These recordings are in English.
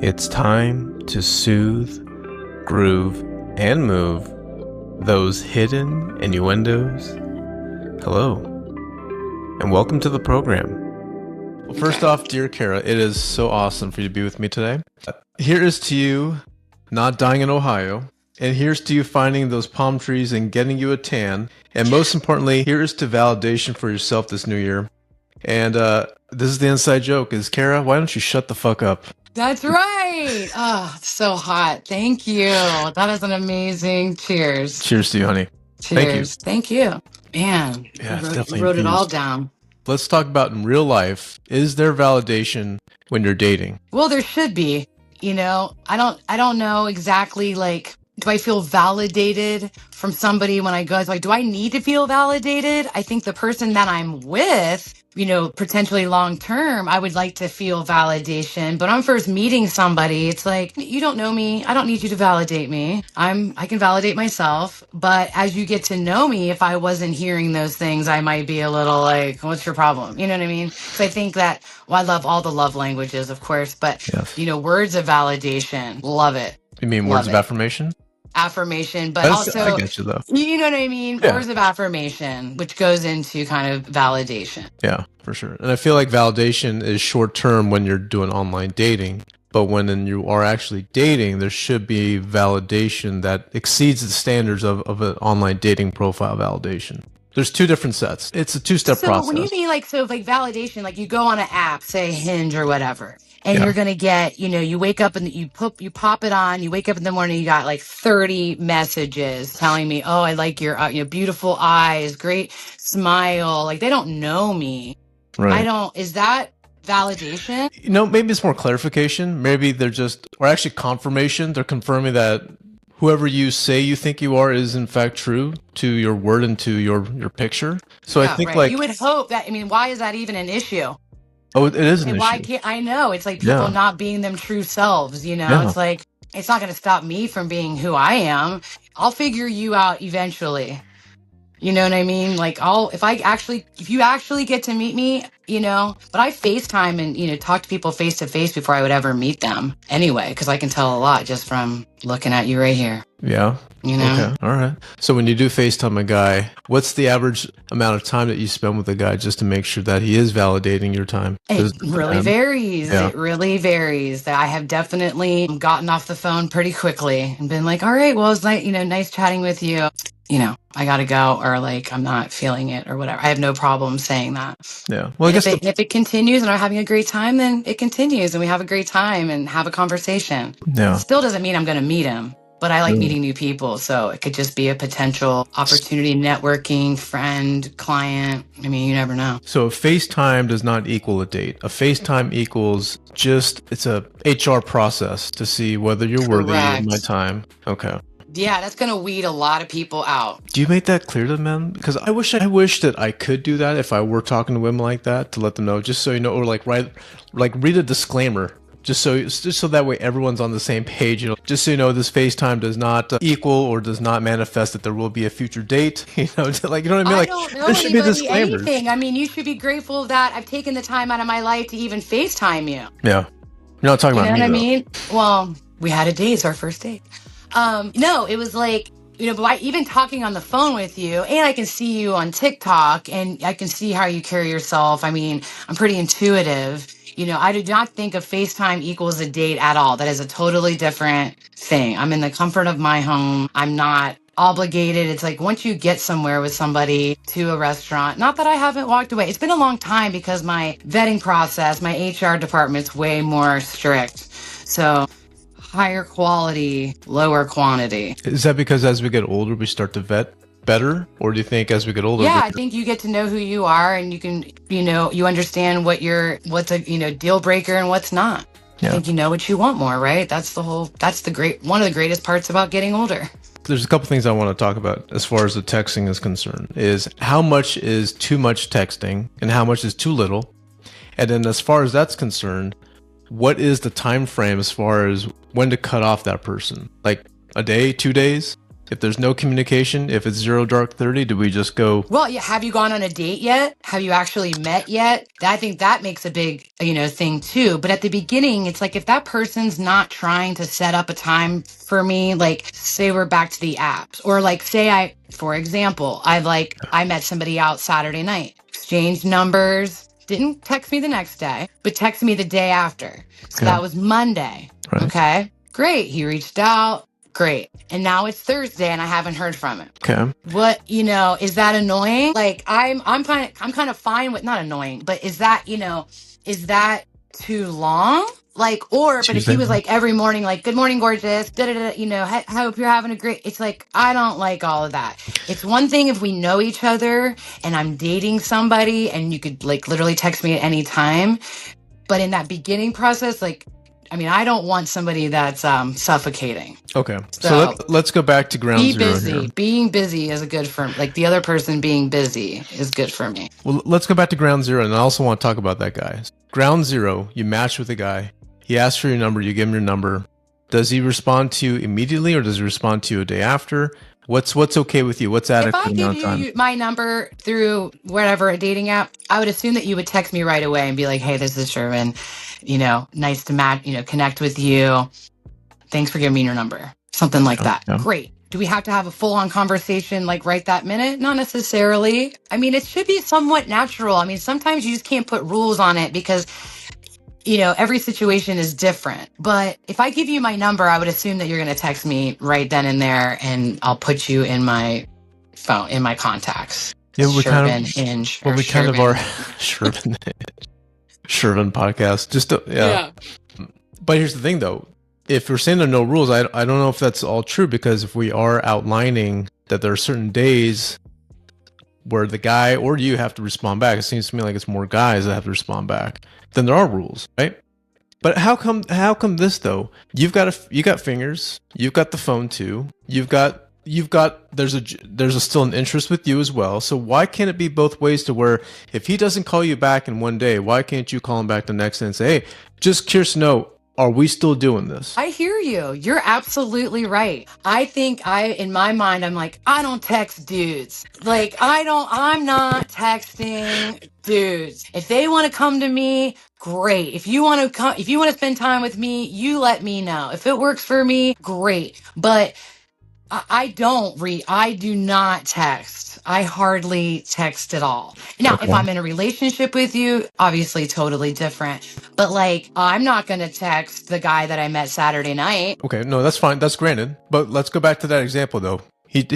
It's time to soothe, groove, and move those hidden innuendos. Hello, and welcome to the program. Well, first off, dear Kara, it is so awesome for you to be with me today. Here is to you not dying in Ohio, and here's to you finding those palm trees and getting you a tan, and most importantly, here is to validation for yourself this new year. And this is the inside joke, is Kara, why don't you shut the fuck up? That's right. Oh, it's so hot. Thank you. That is an amazing cheers. Cheers to you, honey. Cheers. Thank you. Man, Yeah, you wrote it all down. Let's talk about in real life. Is there validation when you're dating? Well, there should be. You know, I don't know exactly, like, do I feel validated from somebody when I go? It's like, do I need to feel validated? I think the person that I'm with, you know, potentially long term, I would like to feel validation. But I'm first meeting somebody. It's like, you don't know me. I don't need you to validate me. I can validate myself. But as you get to know me, if I wasn't hearing those things, I might be a little like, what's your problem? You know what I mean? So I think that, well, I love all the love languages, of course, but Yes. you know, words of validation, love it. You mean words of affirmation? Affirmation, but also, I get you though. You know what I mean? Yeah. Words of affirmation, which goes into kind of validation. Yeah, for sure. And I feel like validation is short term when you're doing online dating. But when you are actually dating, there should be validation that exceeds the standards of an online dating profile validation. There's two different sets. It's a two-step process. So when you mean like validation, like you go on an app, say Hinge or whatever, and you're going to get, you know, you wake up and you pop it on, you wake up in the morning, you got like 30 messages telling me, oh, I like your beautiful eyes, great smile. Like they don't know me. Right. Is that validation? You know, maybe it's more clarification. Maybe they're just, or actually confirmation. They're confirming that whoever you say you think you are is in fact true to your word and to your picture. So yeah, I think like you would hope that. I mean, why is that even an issue? Oh, it is an issue. Why can't I know? It's like people not being them true selves. You know, it's like it's not going to stop me from being who I am. I'll figure you out eventually. You know what I mean? Like if you actually get to meet me, you know, but I FaceTime and, you know, talk to people face to face before I would ever meet them anyway, because I can tell a lot just from looking at you right here. Yeah. You know? Okay. All right. So when you do FaceTime a guy, what's the average amount of time that you spend with a guy just to make sure that he is validating your time? It really varies. Yeah. It really varies. I have definitely gotten off the phone pretty quickly and been like, all right, well, it's like, you know, nice chatting with you. You know, I got to go, or like, I'm not feeling it or whatever. I have no problem saying that. Yeah. Well, I guess if it continues and I'm having a great time, then it continues and we have a great time and have a conversation. Yeah. It still doesn't mean I'm going to meet him, but I like meeting new people. So it could just be a potential opportunity, networking, friend, client. I mean, you never know. So a FaceTime does not equal a date. A FaceTime equals it's a HR process to see whether you're worthy of my time. Okay. Yeah, that's going to weed a lot of people out. Do you make that clear to men? Because I wish that I could do that if I were talking to women like that, to let them know, just so you know, or like read a disclaimer, just so that way everyone's on the same page. You know, just so you know, this FaceTime does not equal or does not manifest that there will be a future date. You know, like, you know what I mean? Like, don't know there should be disclaimers. Anything. I mean, you should be grateful that I've taken the time out of my life to even FaceTime you. Yeah, you're not talking about me. You know what I mean? Well, we had a date. It's our first date. No, it was like, you know, but even talking on the phone with you, and I can see you on TikTok and I can see how you carry yourself. I mean, I'm pretty intuitive. You know, I do not think of FaceTime equals a date at all. That is a totally different thing. I'm in the comfort of my home. I'm not obligated. It's like once you get somewhere with somebody, to a restaurant, not that I haven't walked away. It's been a long time because my vetting process, my HR department's way more strict. So higher quality, lower quantity. Is that because as we get older, we start to vet better? Or do you think as we get older? Yeah, I think you get to know who you are and you can, you know, you understand what's a, you know, deal breaker and what's not. Yeah. I think you know what you want more, right? One of the greatest parts about getting older. There's a couple things I want to talk about as far as the texting is concerned, is how much is too much texting and how much is too little. And then as far as that's concerned, what is the time frame as far as when to cut off that person? Like a day, 2 days? If there's no communication, if it's 0 dark 30, do we just go? Well, yeah. Have you gone on a date yet? Have you actually met yet? I think that makes a big, thing too. But at the beginning, it's like if that person's not trying to set up a time for me, like say we're back to the apps, or like say for example, I met somebody out Saturday night, exchanged numbers, didn't text me the next day, but texted me the day after. So that was Monday. Right. Okay, great. He reached out. Great. And now it's Thursday and I haven't heard from him. Okay. What, is that annoying? Like I'm kind of fine with, not annoying, but is that too long? Like, or, but if he was like every morning, like, good morning, gorgeous, I hope you're having a great, it's like, I don't like all of that. It's one thing if we know each other and I'm dating somebody and you could like literally text me at any time. But in that beginning process, like, I don't want somebody that's suffocating. Okay. So let's go back to ground zero. Be busy. Here. Being busy is good for, like, the other person being busy is good for me. Well, let's go back to ground zero, and I also want to talk about that guy. Ground zero, you match with a guy. He asks for your number. You give him your number. Does he respond to you immediately, or does he respond to you a day after? What's okay with you? What's adequate amount of time? If I give you my number through whatever, a dating app, I would assume that you would text me right away and be like, hey, this is Shervin. Nice to connect with you. Thanks for giving me your number. Something like that. Yeah. Great. Do we have to have a full-on conversation like right that minute? Not necessarily. It should be somewhat natural. Sometimes you just can't put rules on it because, every situation is different. But if I give you my number, I would assume that you're going to text me right then and there, and I'll put you in my phone, in my contacts. Yeah, we kind of are Shervin podcast. Just yeah. But here's the thing, though. If we're saying there are no rules, I don't know if that's all true, because if we are outlining that there are certain days where the guy or you have to respond back, it seems to me like it's more guys that have to respond back, then there are rules, right? But how come this though? You got fingers, you've got the phone too, there's still an interest with you as well. So why can't it be both ways, to where if he doesn't call you back in one day, why can't you call him back the next day and say, hey, just curious to know, are we still doing this? I hear you. You're absolutely right. I think in my mind, I'm like, I don't text dudes. Like, I'm not texting dudes. If they want to come to me, great. If you want to spend time with me, you let me know. If it works for me, great. But I do not text. I hardly text at all. Now, if I'm in a relationship with you, obviously totally different. But like, I'm not going to text the guy that I met Saturday night. Okay, no, that's fine. That's granted. But let's go back to that example though. He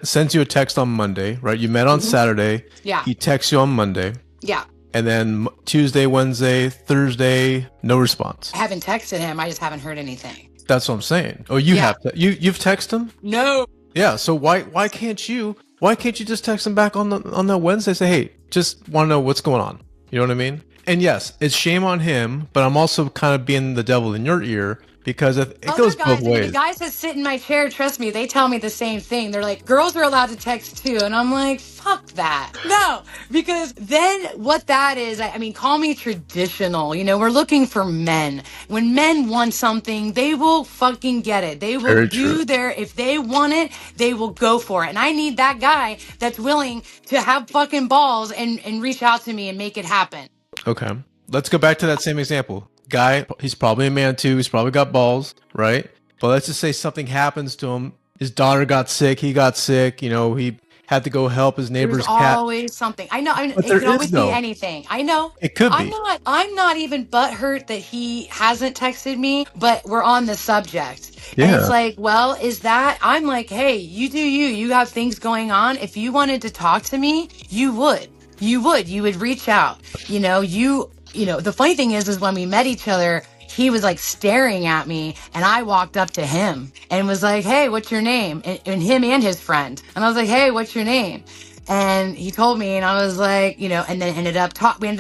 sends you a text on Monday, right? You met on Saturday. Yeah. He texts you on Monday. Yeah. And then Tuesday, Wednesday, Thursday, no response. I haven't texted him. I just haven't heard anything. That's what I'm saying. Oh, you've texted him? No. Yeah. So why can't you just text him back on that Wednesday? Say, hey, just want to know what's going on. You know what I mean? And yes, it's shame on him, but I'm also kind of being the devil in your ear, because it goes both ways. The guys that sit in my chair, trust me, they tell me the same thing. They're like, girls are allowed to text too. And I'm like, fuck that. No, because then what that is, call me traditional. We're looking for men. When men want something, they will fucking get it. They will if they want it, they will go for it. And I need that guy that's willing to have fucking balls and reach out to me and make it happen. Okay. Let's go back to that same example. Guy, he's probably a man too. He's probably got balls, right? But let's just say something happens to him. His daughter got sick. He got sick. He had to go help his neighbor's cat. There's always something. I know. It could always be anything. I know. It could be. I'm not even butthurt that he hasn't texted me, but we're on the subject. Yeah. And it's like, well, I'm like, hey, you do you. You have things going on. If you wanted to talk to me, you would. You would reach out. The funny thing is when we met each other, he was like staring at me, and I walked up to him and was like, hey, what's your name? And him and his friend. And I was like, hey, what's your name? And he told me, and I was like, and then we ended up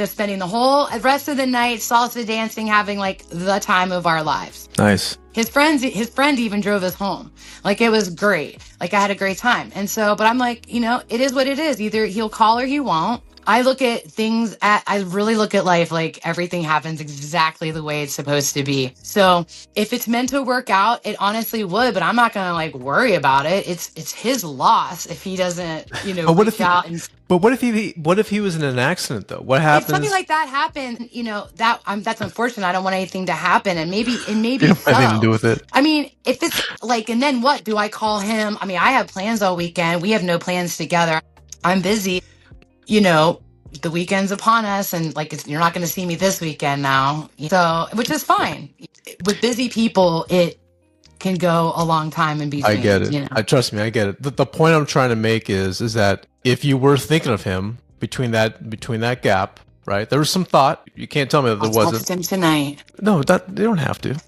spending the whole rest of the night salsa dancing, having like the time of our lives. Nice. His friend even drove us home. Like, it was great. Like, I had a great time. And so, but I'm like, it is what it is. Either he'll call or he won't. I look at things I really look at life like everything happens exactly the way it's supposed to be. So if it's meant to work out, it honestly would, but I'm not going to like worry about it. It's his loss if he doesn't, But what if reach out and what if he was in an accident though? What if something happens? like that happened, that's unfortunate. I don't want anything to happen, and maybe You don't have anything to so. do with it. I mean, if it's like, and then what? Do I call him? I mean, I have plans all weekend. We have no plans together. I'm busy. The weekend's upon us, and like you're not going to see me this weekend now. So, which is fine. With busy people, it can go a long time in I get between. it. I trust me, I get it. The point I'm trying to make is that if you were thinking of him between that gap, right? There was some thought. You can't tell me that there I'll wasn't. text him tonight. No, that they don't have to.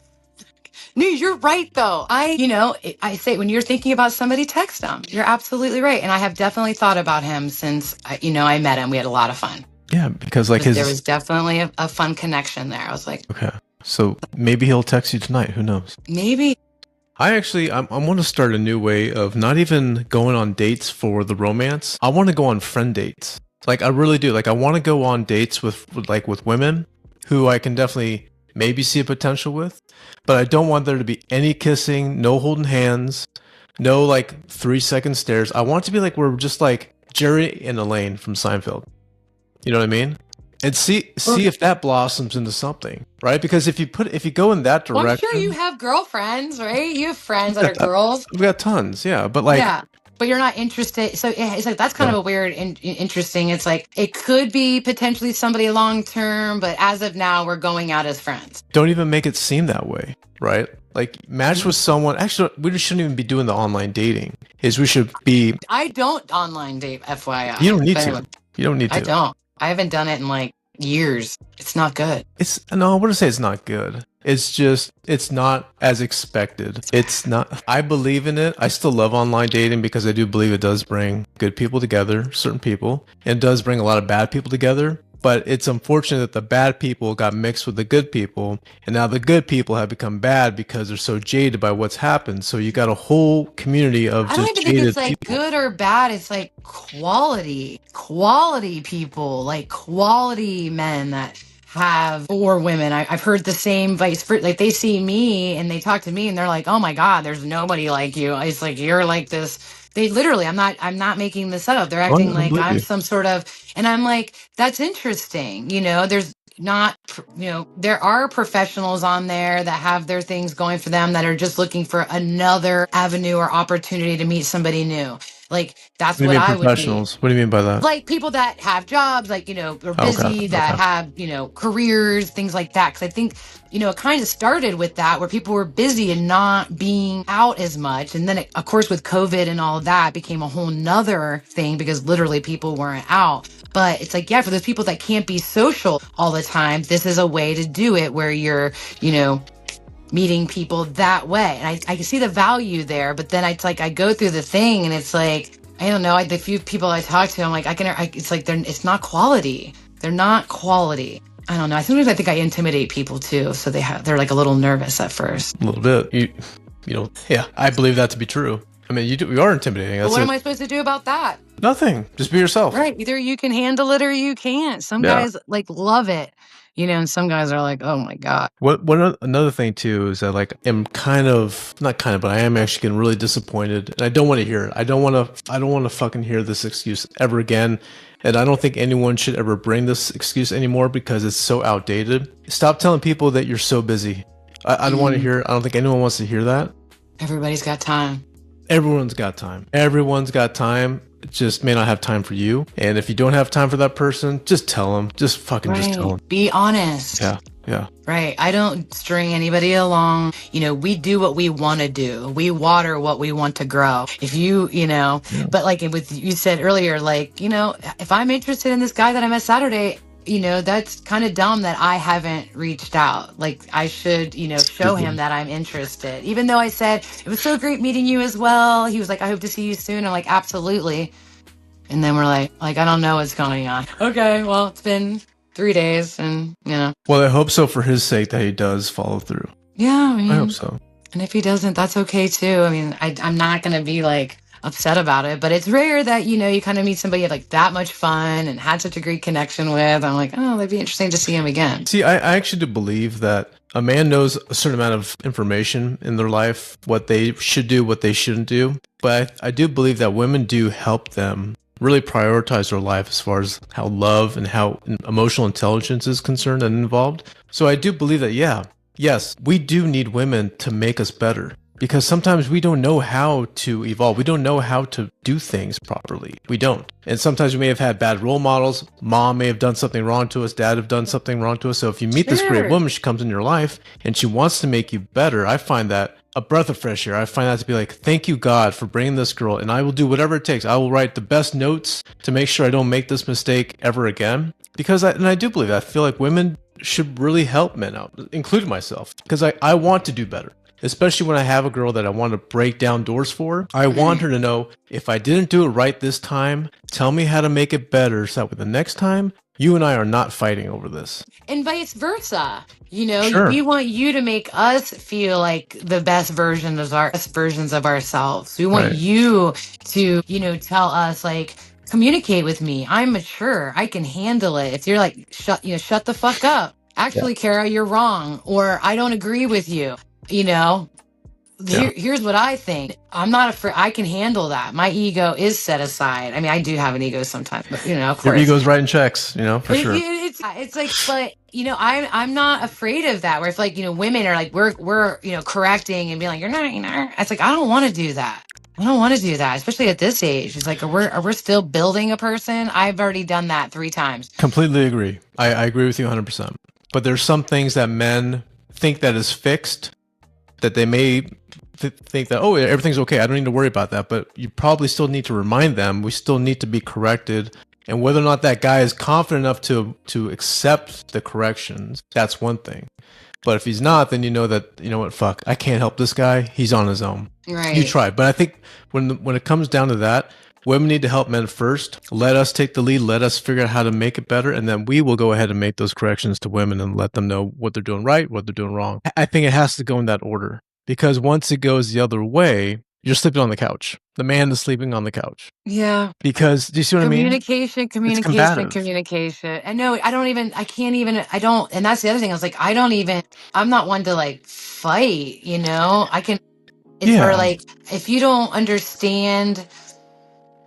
No, you're right though. I say when you're thinking about somebody, text them. You're absolutely right. And I have definitely thought about him since I met him. We had a lot of fun. Yeah, because like There was definitely a fun connection there. I was like, okay, so maybe he'll text you tonight. Who knows? maybe. I want to start a new way of not even going on dates for the romance. I want to go on friend dates. Like I really do. Like I want to go on dates with women who I can definitely maybe see a potential with, but I don't want there to be any kissing, no holding hands, no like 3-second stares. I want it to be like we're just like Jerry and Elaine from Seinfeld. You know what I mean? And see if that blossoms into something, right? Because if you go in that direction, Well, I'm sure you have girlfriends, right? You have friends that are girls. we got tons, yeah. But like, Yeah, but you're not interested. So it's like that's kind of a weird and interesting. It's like it could be potentially somebody long term, but as of now, we're going out as friends. don't even make it seem that way, right? Like match with someone. Actually, we just shouldn't even be doing the online dating. We should be. I don't online date, FYI. You don't need But to. anyway, You don't need to. I don't. I haven't done it in like years. It's not good. No, I wouldn't say it's not good. It's not as expected. It's not. I believe in it. I still love online dating because I do believe it does bring good people together, certain people, and it does bring a lot of bad people together. But it's unfortunate that the bad people got mixed with the good people, and now the good people have become bad because they're so jaded by what's happened. So you got a whole community of I don't just even think jaded it's like people. good or bad. It's like quality people, like quality men that have, or women. I've heard the same vice versa. Like they see me and they talk to me and they're like, oh my God, there's nobody like you. It's like, you're like this. They literally, I'm not making this up. They're Oh, acting I like believe I'm you. some sort of, and I'm like, that's interesting. There's not, there are professionals on there that have their things going for them that are just looking for another avenue or opportunity to meet somebody new. Like What that's do you what mean I would be. professionals? What do you mean by that? Like people that have jobs, like, are Oh, okay. busy, that Okay. have, careers, things like that. Cause I think, it kind of started with that where people were busy and not being out as much. And then of course, with COVID and all of that, it became a whole nother thing because literally people weren't out. But it's like, yeah, for those people that can't be social all the time, this is a way to do it where you're, meeting people that way. And I can see the value there, but then it's like, I go through the thing and it's like, I don't know. The few people I talk to, I'm like, it's like, it's not quality. They're not quality. I don't know. Sometimes I think I intimidate people too. So they're like a little nervous at first. A little bit. Yeah, I believe that to be true. I mean, you are intimidating. But what am I supposed to do about that? Nothing. Just be yourself. Right. Either you can handle it or you can't. Some Yeah. guys like love it, and some guys are like, oh my God. Another thing too is that like I'm but I am actually getting really disappointed, and I don't want to hear it. I don't want to fucking hear this excuse ever again, and I don't think anyone should ever bring this excuse anymore because it's so outdated. Stop telling people that you're so busy. I don't want to hear it. I don't think anyone wants to hear that. Everybody's got time. Everyone's got time. Everyone's got time. It just may not have time for you. And if you don't have time for that person, just tell them. Just fucking just tell them. Be honest. Yeah. Right. I don't string anybody along. We do what we want to do. We water what we want to grow. If but like with you said earlier, like, if I'm interested in this guy that I met Saturday, that's kind of dumb that I haven't reached out. Like I should, show him that I'm interested. Even though I said, it was so great meeting you as well. He was like, I hope to see you soon. I'm like, absolutely. And then we're like, I don't know what's going on. Okay, well, it's been 3 days and, Well, I hope so for his sake that he does follow through. Yeah, I hope so. And if he doesn't, that's okay too. I mean, I'm not going to be like, upset about it. But it's rare that, you kind of meet somebody you had like that much fun and had such a great connection with. I'm like, oh, it'd be interesting to see him again. See, I actually do believe that a man knows a certain amount of information in their life, what they should do, what they shouldn't do. But I do believe that women do help them really prioritize their life as far as how love and how emotional intelligence is concerned and involved. So I do believe that, yeah, yes, we do need women to make us better. Because sometimes we don't know how to evolve. We don't know how to do things properly. We don't. And sometimes we may have had bad role models. Mom may have done something wrong to us. Dad have done something wrong to us. So if you meet this great woman, she comes in your life and she wants to make you better. I find that a breath of fresh air. I find that to be like, thank you, God, for bringing this girl. And I will do whatever it takes. I will write the best notes to make sure I don't make this mistake ever again. Because I do believe that. I feel like women should really help men out, including myself. Because I want to do better. Especially when I have a girl that I want to break down doors for. I want her to know, if I didn't do it right this time, tell me how to make it better so that the next time, you and I are not fighting over this. And vice versa. Sure. We want you to make us feel like the best versions of ourselves. We want you to, tell us like, communicate with me. I'm mature. I can handle it. If you're like, shut the fuck up. Actually, Kara, you're wrong. Or I don't agree with you. Here's what I think. I'm not afraid. I can handle that. My ego is set aside. I mean, I do have an ego sometimes, but of course. Your ego's writing checks, for sure. It's like, but I'm not afraid of that. Where if like, women are like, we're correcting and being like, you're not. It's like, I don't want to do that. I don't want to do that, especially at this age. It's like, are we still building a person? I've already done that 3 times. Completely agree. I agree with you 100%. But there's some things that men think that is fixed, that they may think that, oh, everything's okay, I don't need to worry about that. But you probably still need to remind them, we still need to be corrected. And whether or not that guy is confident enough to accept the corrections, that's one thing. But if he's not, then you know that, what, fuck, I can't help this guy. He's on his own. Right. You try. But I think when it comes down to that, women need to help men first. Let us take the lead. Let us figure out how to make it better. And then we will go ahead and make those corrections to women and let them know what they're doing right, what they're doing wrong. I think it has to go in that order. Because once it goes the other way, you're sleeping on the couch. The man is sleeping on the couch. Yeah. Because, do you see what I mean? Communication. And no, I can't even, and that's the other thing. I was like, I'm not one to like fight, I can, or like, if you don't understand,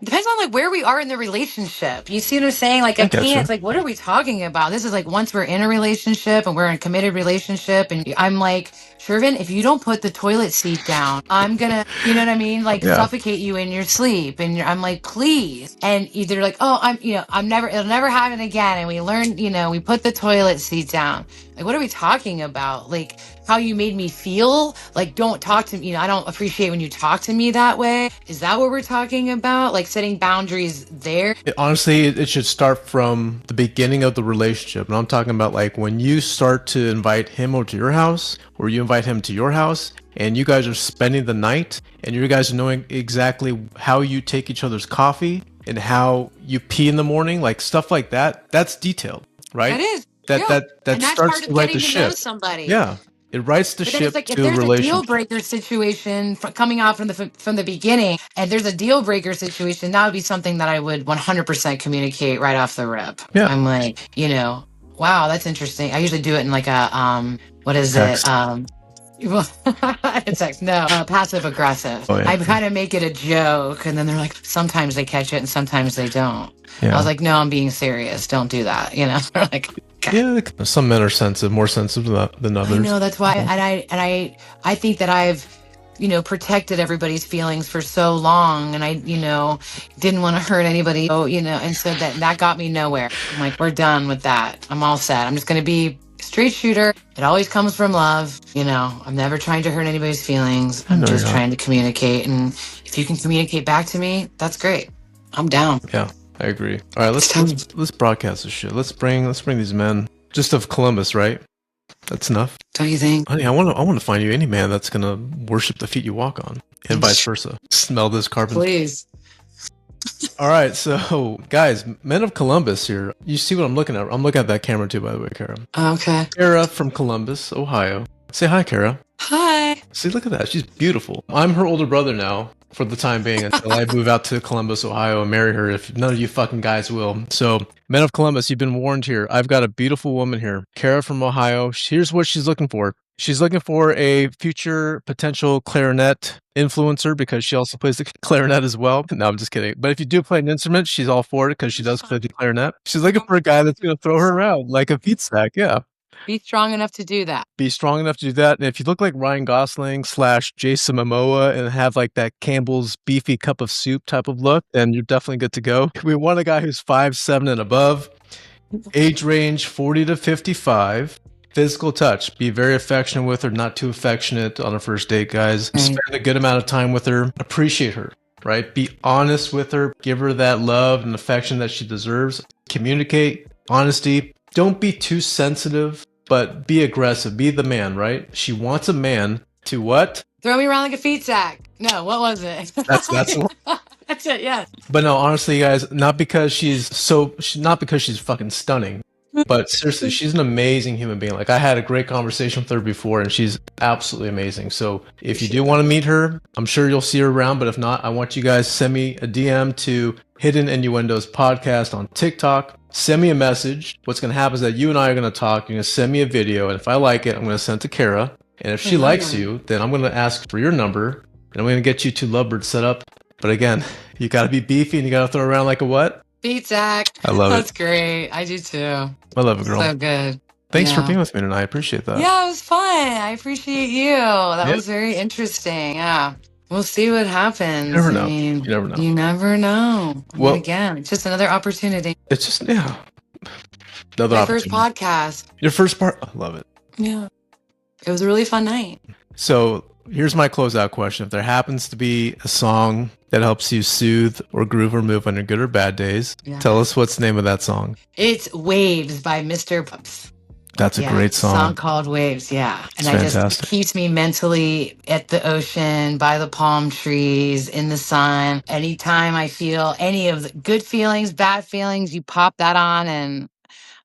depends on like where we are in the relationship. You see what I'm saying? Like I can't. It's like, what are we talking about? This is like once we're in a relationship and we're in a committed relationship, and I'm like, Shervin, if you don't put the toilet seat down, I'm gonna, you know what I mean? Like suffocate you in your sleep. And I'm like, please. And either like, oh, it'll never happen again. And we learn, we put the toilet seat down. Like, what are we talking about? Like how you made me feel? Like, don't talk to me. I don't appreciate when you talk to me that way. Is that what we're talking about? Like setting boundaries there? Honestly, it should start from the beginning of the relationship. And I'm talking about like when you start to invite him over to your house, or you invite him to your house, and you guys are spending the night, and you guys are knowing exactly how you take each other's coffee and how you pee in the morning, like stuff like that. That's detailed, right? That is. That starts to right the ship. Somebody. Yeah. It rights the ship like, to if there's a relationship. A deal breaker situation coming out from the beginning, and there's a deal breaker situation, that would be something that I would 100% communicate right off the rip. Yeah. I'm like, wow, that's interesting. I usually do it in like a what is text. It's like passive aggressive. Oh, yeah. I kind of make it a joke, and then they're like, sometimes they catch it and sometimes they don't. Yeah. I was like, no, I'm being serious. Don't do that. Like. Okay. Yeah, some men are sensitive, more sensitive than others. I know, that's why, and I think that I've, protected everybody's feelings for so long, and I, didn't want to hurt anybody, and so that got me nowhere. I'm like, we're done with that. I'm all set. I'm just going to be a straight shooter. It always comes from love. I'm never trying to hurt anybody's feelings. I'm just trying to communicate, and if you can communicate back to me, that's great. I'm down. Yeah. I agree. All right, let's broadcast this shit. Let's bring these men just of Columbus, right? That's enough. Don't you think? Honey, I want to find you any man that's gonna worship the feet you walk on, and vice versa. Smell this carbon. Please. All right, so guys, men of Columbus here. You see what I'm looking at? I'm looking at that camera too, by the way, Kara. Okay. Kara from Columbus, Ohio. Say hi, Kara. Hi. See, look at that. She's beautiful. I'm her older brother now for the time being until I move out to Columbus, Ohio and marry her if none of you fucking guys will. So, men of Columbus, you've been warned here. I've got a beautiful woman here, Kara from Ohio. Here's what she's looking for. She's looking for a future potential clarinet influencer because she also plays the clarinet as well. No, I'm just kidding. But if you do play an instrument, she's all for it because she does play the clarinet. She's looking for a guy that's going to throw her around like a feed sack. Yeah. Be strong enough to do that. Be strong enough to do that. And if you look like Ryan Gosling / Jason Momoa and have like that Campbell's beefy cup of soup type of look, then you're definitely good to go. We want a guy who's 5'7" and above, age range 40 to 55. Physical touch. Be very affectionate with her, not too affectionate on a first date, guys. Spend a good amount of time with her. Appreciate her, right? Be honest with her. Give her that love and affection that she deserves. Communicate. Honesty. Don't be too sensitive, but be aggressive. Be the man, right? She wants a man to what? Throw me around like a feed sack. No, what was it? That's That's it, yes. But no, honestly, guys, not because she's fucking stunning. But seriously, she's an amazing human being. Like, I had a great conversation with her before, and she's absolutely amazing. So if you do want to meet her, I'm sure you'll see her around. But if not, I want you guys to send me a DM to Hidden Innuendos Podcast on TikTok. Send me a message. What's going to happen is that you and I are going to talk. You're going to send me a video. And if I like it, I'm going to send it to Kara. And if she likes you, then I'm going to ask for your number. And I'm going to get you two lovebirds set up. But again, you got to be beefy and you got to throw around like a what? Feed sack. I love That's great. I do too. I love it, girl. So good. Thanks for being with me tonight. I appreciate that. Yeah, it was fun. I appreciate you. That was very interesting. Yeah. We'll see what happens. You never know. I mean, You never know. You never know. Well, again, it's just another opportunity. It's just, yeah. Another My opportunity. first podcast. Your first part? I love it. Yeah. It was a really fun night. So here's my closeout question. If there happens to be a song that helps you soothe or groove or move on your good or bad days, tell us what's the name of that song. It's Waves by Mr. Pups. That's a great song. A song called Waves, yeah. And it's fantastic. It keeps me mentally at the ocean, by the palm trees, in the sun. Anytime I feel any of the good feelings, bad feelings, you pop that on and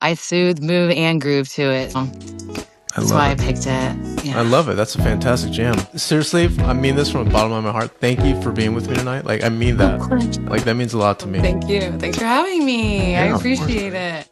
I soothe, move, and groove to it. That's why I picked it. Yeah. I love it. That's a fantastic jam. Seriously, I mean this from the bottom of my heart. Thank you for being with me tonight. Like, I mean that. Like, that means a lot to me. Thank you. Thanks for having me. I appreciate it.